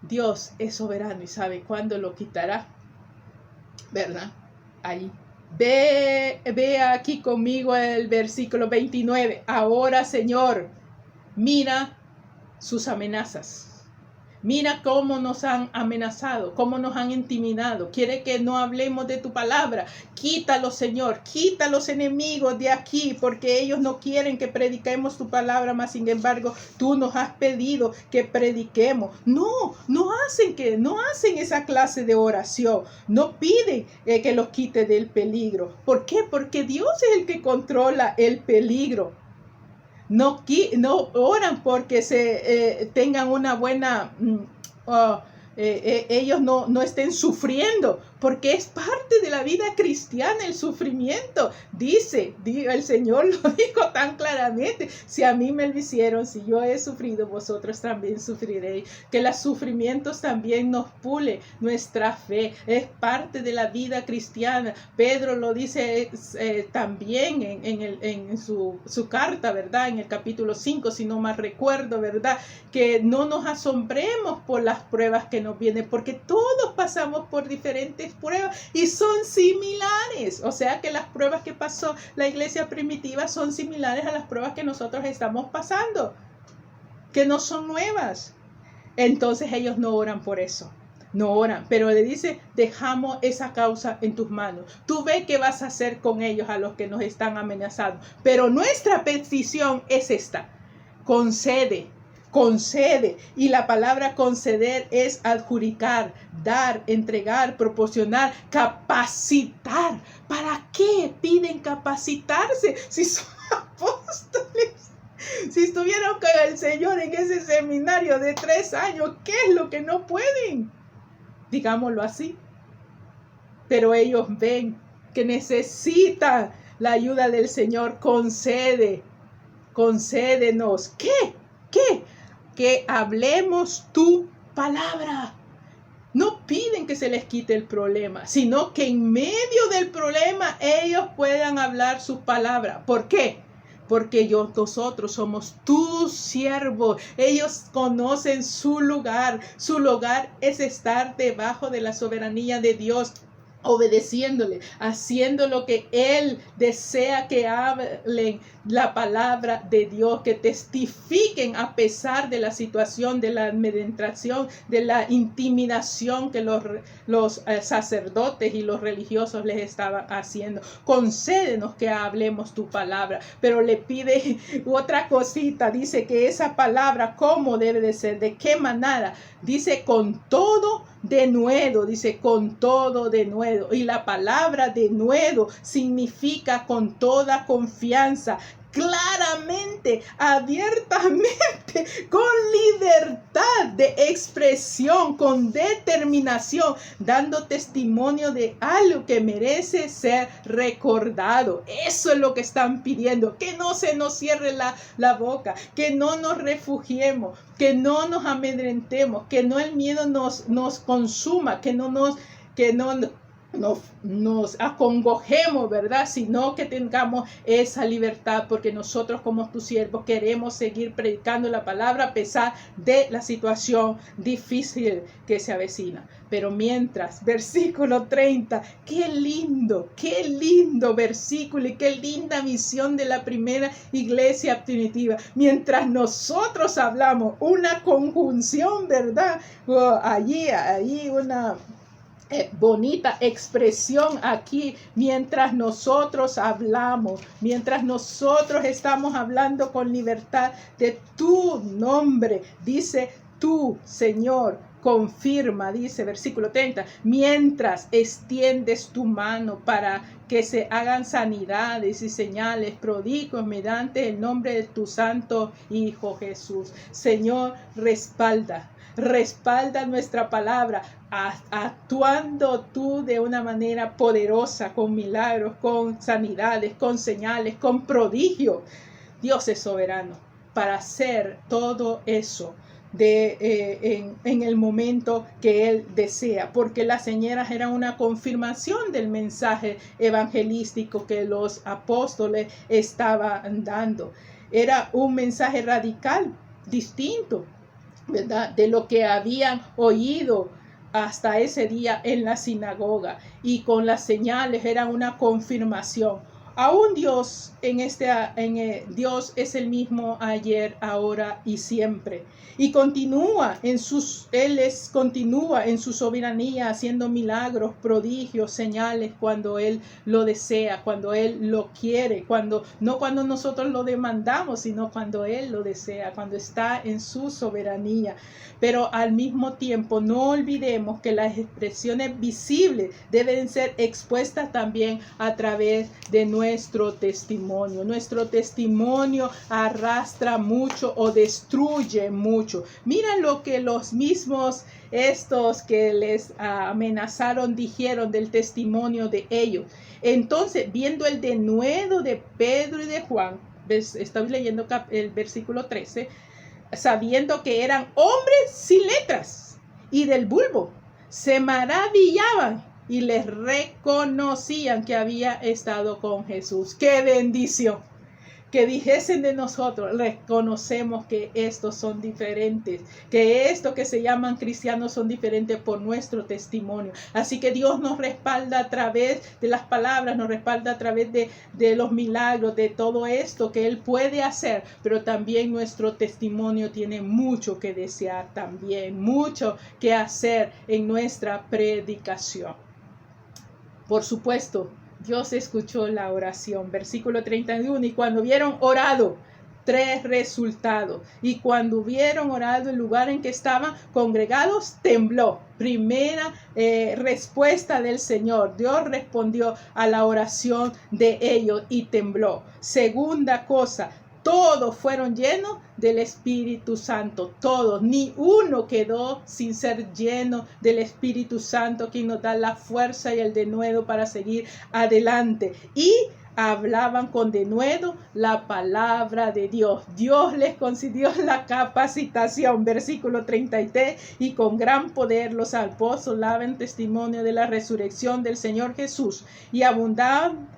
Speaker 3: Dios es soberano y sabe cuándo lo quitará, ¿verdad? Ahí. Ve aquí conmigo el versículo 29. Ahora, Señor, mira sus amenazas. Mira cómo nos han amenazado, cómo nos han intimidado. Quiere que no hablemos de tu palabra. Quítalos, Señor. Quita los enemigos de aquí, porque ellos no quieren que prediquemos tu palabra, mas sin embargo, tú nos has pedido que prediquemos. No hacen esa clase de oración. No piden que los quite del peligro. ¿Por qué? Porque Dios es el que controla el peligro. No oran porque tengan una buena ellos no estén sufriendo, porque es parte de la vida cristiana el sufrimiento. El Señor lo dijo tan claramente: si a mí me lo hicieron, si yo he sufrido, vosotros también sufriréis. Que los sufrimientos también nos pule nuestra fe, es parte de la vida cristiana. Pedro lo dice también en su carta, ¿verdad? En el capítulo 5, si no mal recuerdo, ¿verdad? Que no nos asombremos por las pruebas que nos vienen, porque todos pasamos por diferentes pruebas y son similares. O sea que las pruebas que pasó la iglesia primitiva son similares a las pruebas que nosotros estamos pasando, que no son nuevas. Entonces ellos no oran por eso, no oran, pero le dice: dejamos esa causa en tus manos. Tú ve qué vas a hacer con ellos, a los que nos están amenazando. Pero nuestra petición es esta: concede. Y la palabra conceder es adjudicar, dar, entregar, proporcionar, capacitar. ¿Para qué piden capacitarse si son apóstoles? Si estuvieron con el Señor en ese seminario de 3 años, ¿qué es lo que no pueden? Digámoslo así. Pero ellos ven que necesitan la ayuda del Señor. Concédenos. ¿Qué? Que hablemos tu palabra. No piden que se les quite el problema, sino que en medio del problema ellos puedan hablar sus palabras. ¿Por qué? Porque nosotros somos tus siervos. Ellos conocen su lugar. Su lugar es estar debajo de la soberanía de Dios, obedeciéndole, haciendo lo que Él desea que hablen la palabra de Dios, que testifiquen a pesar de la situación, de la amedrentación, de la intimidación que los sacerdotes y los religiosos les estaban haciendo. Concédenos que hablemos tu palabra, pero le pide otra cosita. Dice que esa palabra, ¿cómo debe de ser? ¿De qué manera? Dice: con todo denuedo. Dice: con todo denuedo. Y la palabra denuedo significa con toda confianza, claramente, abiertamente, con libertad de expresión, con determinación, dando testimonio de algo que merece ser recordado. Eso es lo que están pidiendo: que no se nos cierre la boca, que no nos refugiemos, que no nos amedrentemos, que no el miedo nos consuma, que no nos acongojemos, ¿verdad? Sino que tengamos esa libertad, porque nosotros como tus siervos queremos seguir predicando la palabra a pesar de la situación difícil que se avecina. Pero mientras, versículo 30, qué lindo versículo y qué linda misión de la primera iglesia primitiva. Mientras nosotros hablamos una conjunción, ¿verdad? Allí una bonita expresión aquí: mientras nosotros hablamos, mientras nosotros estamos hablando con libertad de tu nombre, dice: tú, Señor, confirma, dice versículo 30, mientras extiendes tu mano para que se hagan sanidades y señales, prodigios mediante el nombre de tu santo Hijo Jesús. Señor, respalda nuestra palabra, actuando tú de una manera poderosa, con milagros, con sanidades, con señales, con prodigios. Dios es soberano para hacer todo eso en el momento que Él desea, porque las señales eran una confirmación del mensaje evangelístico que los apóstoles estaban dando. Era un mensaje radical, distinto, ¿verdad?, de lo que habían oído hasta ese día en la sinagoga, y con las señales era una confirmación. Aún Dios Dios es el mismo ayer, ahora y siempre, y continúa en su soberanía, haciendo milagros, prodigios, señales cuando Él lo desea, cuando Él lo quiere, no cuando nosotros lo demandamos, sino cuando Él lo desea, cuando está en su soberanía. Pero al mismo tiempo no olvidemos que las expresiones visibles deben ser expuestas también a través de nuestro nuestro testimonio. Nuestro testimonio arrastra mucho o destruye mucho. Mira lo que los mismos estos que les amenazaron dijeron del testimonio de ellos. Entonces, viendo el denuedo de Pedro y de Juan, estoy leyendo el versículo 13, sabiendo que eran hombres sin letras y del vulgo, se maravillaban y les reconocían que había estado con Jesús. ¡Qué bendición! Que dijesen de nosotros, reconocemos que estos son diferentes, que estos que se llaman cristianos son diferentes por nuestro testimonio. Así que Dios nos respalda a través de las palabras, nos respalda a través de los milagros, de todo esto que Él puede hacer, pero también nuestro testimonio tiene mucho que desear también, mucho que hacer en nuestra predicación. Por supuesto, Dios escuchó la oración. Versículo 31. Y cuando hubieron orado, 3 resultados. Y cuando hubieron orado, el lugar en que estaban congregados tembló. Primera respuesta del Señor. Dios respondió a la oración de ellos y tembló. Segunda cosa, todos fueron llenos del Espíritu Santo, todos, ni uno quedó sin ser lleno del Espíritu Santo, quien nos da la fuerza y el denuedo para seguir adelante. Y hablaban con denuedo la palabra de Dios. Dios les concedió la capacitación, versículo 33, y con gran poder los apóstoles daban testimonio de la resurrección del Señor Jesús, y abundaban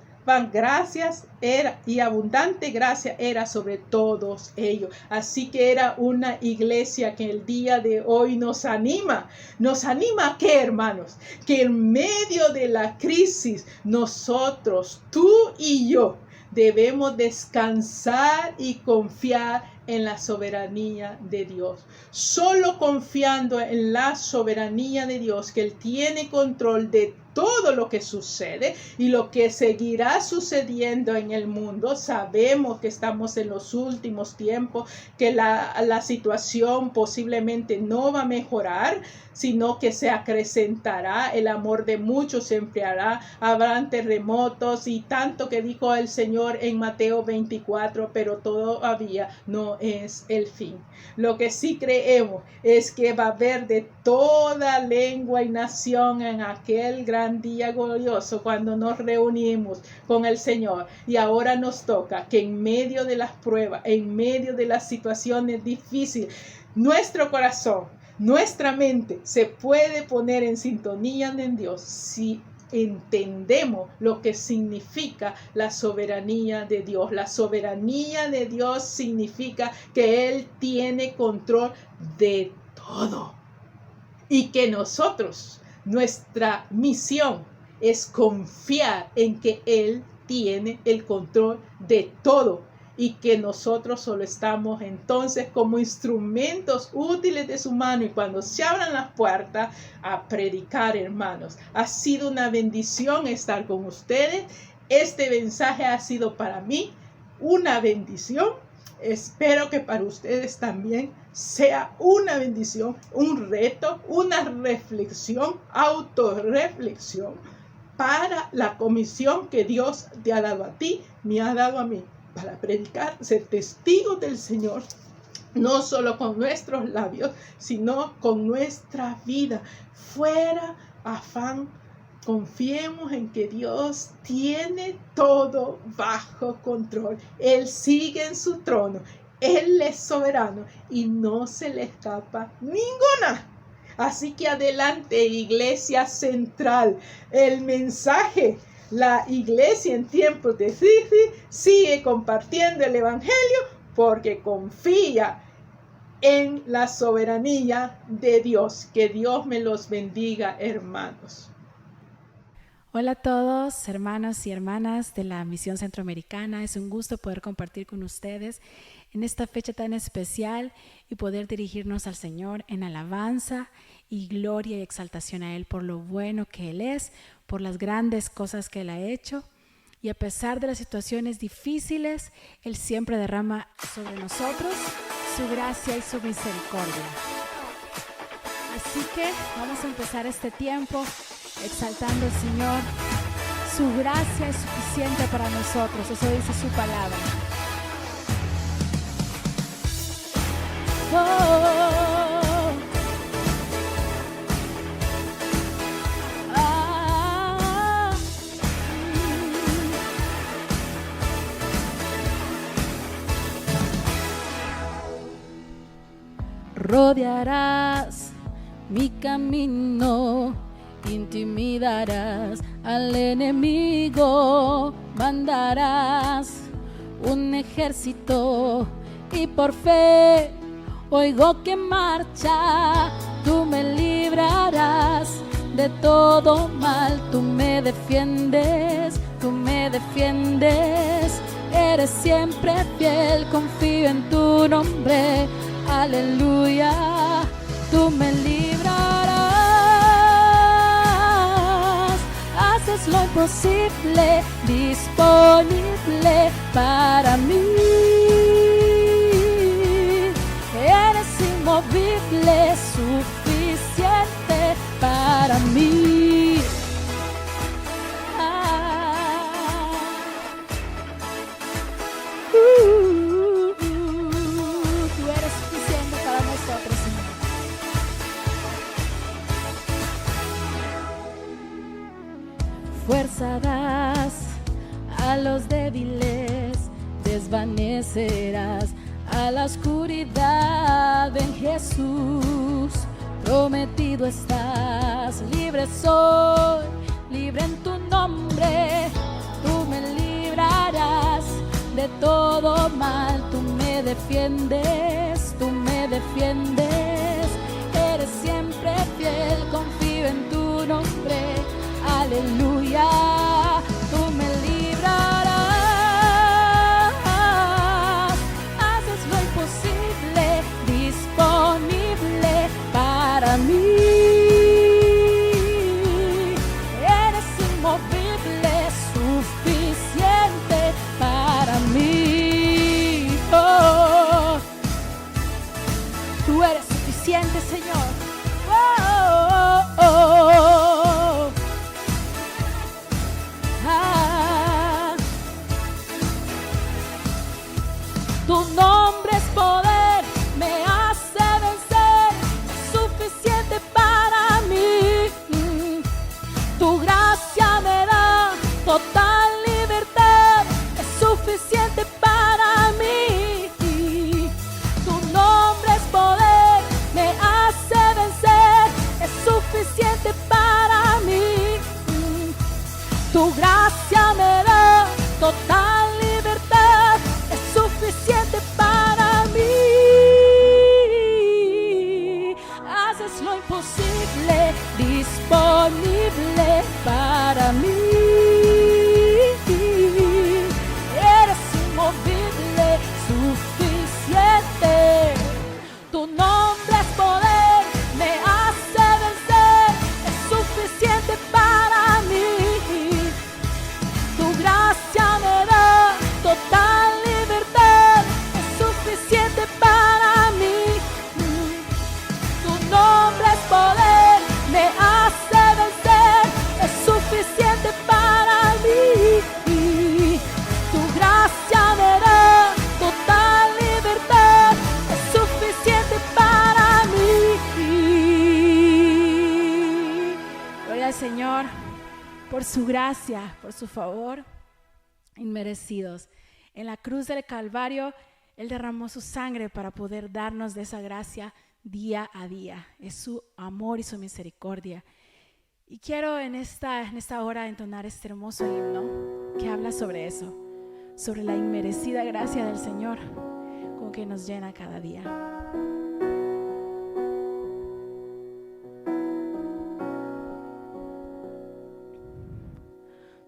Speaker 3: abundante gracia era sobre todos ellos. Así que era una iglesia que el día de hoy nos anima. ¿Nos anima a qué, hermanos? Que en medio de la crisis nosotros, tú y yo, debemos descansar y confiar en la soberanía de Dios. Solo confiando en la soberanía de Dios, que Él tiene control de todo lo que sucede y lo que seguirá sucediendo en el mundo. Sabemos que estamos en los últimos tiempos, que la situación posiblemente no va a mejorar, sino que se acrecentará, el amor de muchos se enfriará, habrán terremotos y tanto que dijo el Señor en Mateo 24, pero todavía no es el fin. Lo que sí creemos es que va a haber de toda lengua y nación en aquel gran día glorioso cuando nos reunimos con el Señor. Y ahora nos toca que en medio de las pruebas, en medio de las situaciones difíciles, nuestro corazón, nuestra mente se puede poner en sintonía en Dios si entendemos lo que significa la soberanía de Dios. La soberanía de Dios significa que Él tiene control de todo y que nosotros, nuestra misión es confiar en que Él tiene el control de todo y que nosotros solo estamos entonces como instrumentos útiles de su mano, y cuando se abran las puertas a predicar, hermanos. Ha sido una bendición estar con ustedes. Este mensaje ha sido para mí una bendición. Espero que para ustedes también sea una bendición, un reto, una reflexión, autorreflexión para la comisión que Dios te ha dado a ti, me ha dado a mí, para predicar, ser testigos del Señor, no solo con nuestros labios, sino con nuestra vida. Fuera afán, confiemos en que Dios tiene todo bajo control. Él sigue en su trono, Él es soberano y no se le escapa ninguna. Así que adelante, Iglesia Central, el mensaje. La iglesia en tiempos de crisis sigue compartiendo el evangelio porque confía en la soberanía de Dios. Que Dios me los bendiga, hermanos.
Speaker 4: Hola a todos, hermanos y hermanas de la Misión Centroamericana. Es un gusto poder compartir con ustedes en esta fecha tan especial y poder dirigirnos al Señor en alabanza y gloria y exaltación a Él por lo bueno que Él es, por las grandes cosas que Él ha hecho. Y a pesar de las situaciones difíciles, Él siempre derrama sobre nosotros su gracia y su misericordia. Así que vamos a empezar este tiempo exaltando al Señor, su gracia es suficiente para nosotros. Eso dice su palabra. Rodearás mi camino, intimidarás al enemigo, mandarás un ejército y por fe oigo que marcha. Tú me librarás de todo mal, tú me defiendes, eres siempre fiel, confío en tu nombre. Aleluya, tú me librarás, haces lo imposible, disponible para mí. Eres inmovible, suficiente para mí. Fuerza das a los débiles, desvanecerás a la oscuridad. En Jesús prometido estás, libre soy, libre en tu nombre. Tú me librarás de todo mal, tú me defiendes, eres siempre fiel, confío en tu nombre. Aleluya, tú me librarás, haces lo imposible, disponible para mí. Eres inmovible, suficiente para mí. Oh, tú eres suficiente, Señor. Oh, oh, oh. Tu nombre es poder, me hace vencer, es suficiente para mí. Tu gracia me da total libertad, es suficiente para mí. Tu nombre es poder, me hace vencer, es suficiente para mí. Tu gracia me da total libertad, es suficiente para mí. Haces lo imposible, disponible para mí. Eres inmovible, suficiente. Tu nombre es poder, me hace vencer, es suficiente para mí. Tu gracia me da total libertad, es suficiente para mí. Tu nombre es poder, me hace vencer, es suficiente para mí. Tu gracia me da total libertad, es suficiente para mí. Gloria al Señor por su gracia, por su favor, inmerecidos. En la cruz del Calvario, Él derramó su sangre para poder darnos de esa gracia día a día. Es su amor y su misericordia. Y quiero en esta hora entonar este hermoso himno que habla sobre eso, sobre la inmerecida gracia del Señor con que nos llena cada día.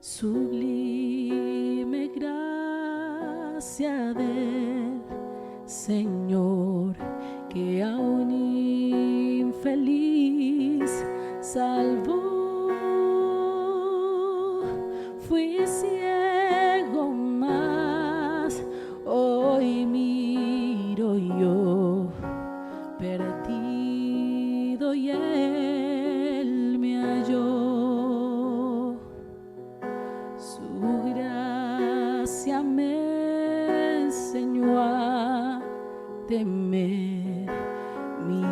Speaker 4: Sublime gracia del Señor, que a un infeliz salvó. Fui ciego, mas hoy miro yo, perdido, y Él me halló.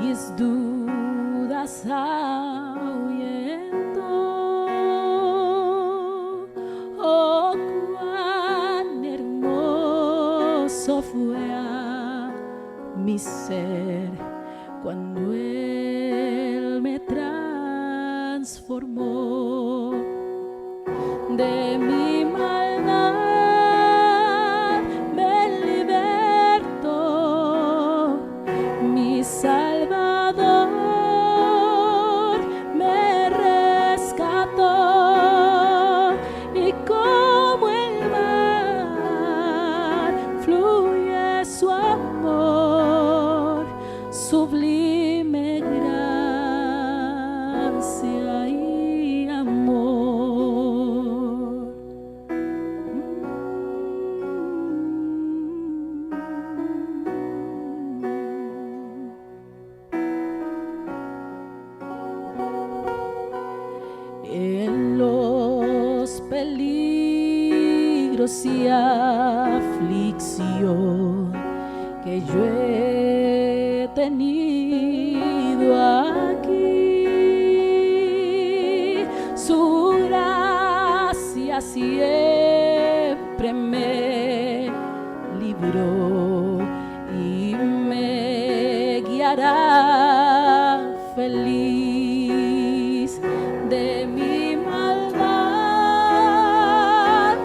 Speaker 4: mis dudas ahuyentó. Oh, cuán hermoso fue a mi ser cuando Él me transformó. De mi maldad me libertó, mi Salvador me rescató, y como el mar fluye su amor, sublime gracia y amor. En los peligros y aflicción que yo he tenido aquí, su gracia siempre me libró y me guiará feliz. De mi maldad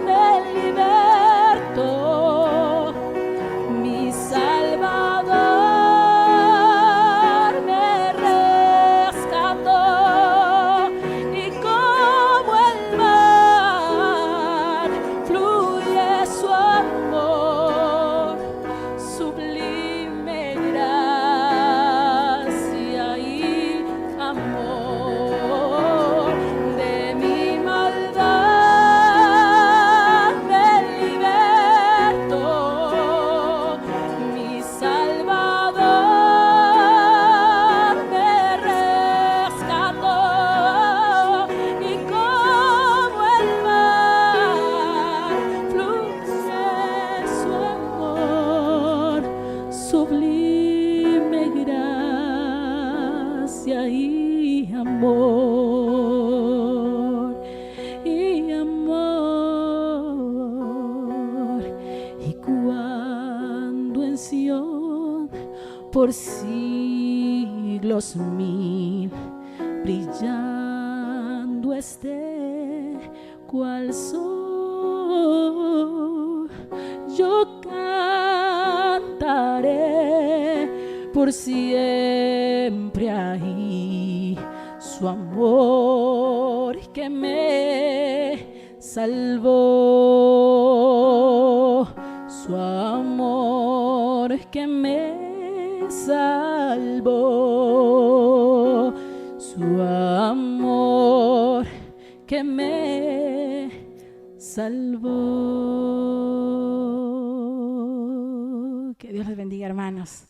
Speaker 4: me libertó, mi Salvador me rescató, y como el mar fluye su amor, sublime gracia y amor. De mi maldad me libertó, mi Salvador me rescató, y como el mar fluye su amor, sublime gracia y amor, y amor. Y cuando en Sión por siglos mil brillando esté cual sol, yo cantaré por siempre ahí su amor que me salvó, su amor que me salvó, su amor que me salvó. Que Dios les bendiga, hermanos.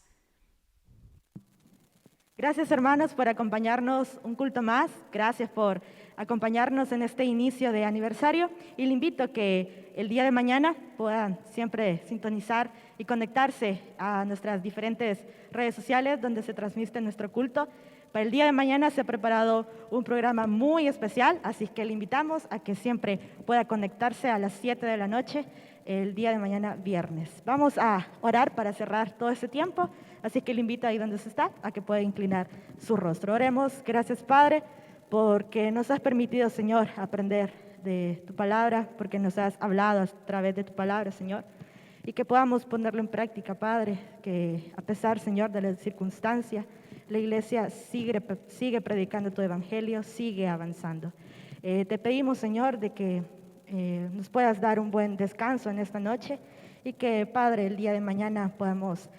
Speaker 2: Gracias, hermanos, por acompañarnos un culto más. Gracias por acompañarnos en este inicio de aniversario. Y le invito a que el día de mañana puedan siempre sintonizar y conectarse a nuestras diferentes redes sociales donde se transmite nuestro culto. Para el día de mañana se ha preparado un programa muy especial, así que le invitamos a que siempre pueda conectarse a las 7 de la noche el día de mañana, viernes. Vamos a orar para cerrar todo este tiempo, así que le invito ahí donde se está a que pueda inclinar su rostro. Oremos. Gracias, Padre, porque nos has permitido, Señor, aprender de tu palabra, porque nos has hablado a través de tu palabra, Señor, y que podamos ponerlo en práctica, Padre, que a pesar, Señor, de las circunstancias, la iglesia sigue predicando tu evangelio, sigue avanzando. Te pedimos, Señor, de que nos puedas dar un buen descanso en esta noche y que, Padre, el día de mañana podamos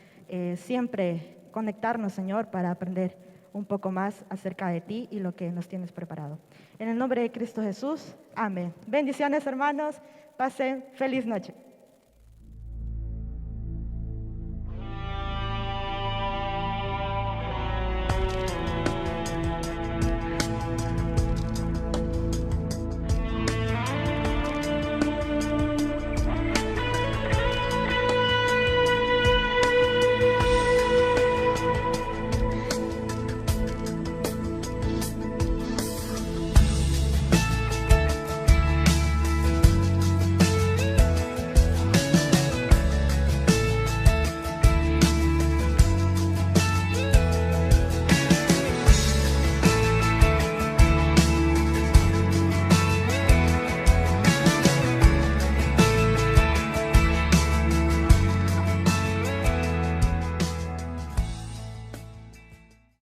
Speaker 2: siempre conectarnos, Señor, para aprender un poco más acerca de ti y lo que nos tienes preparado. En el nombre de Cristo Jesús, amén. Bendiciones, hermanos. Pasen feliz noche.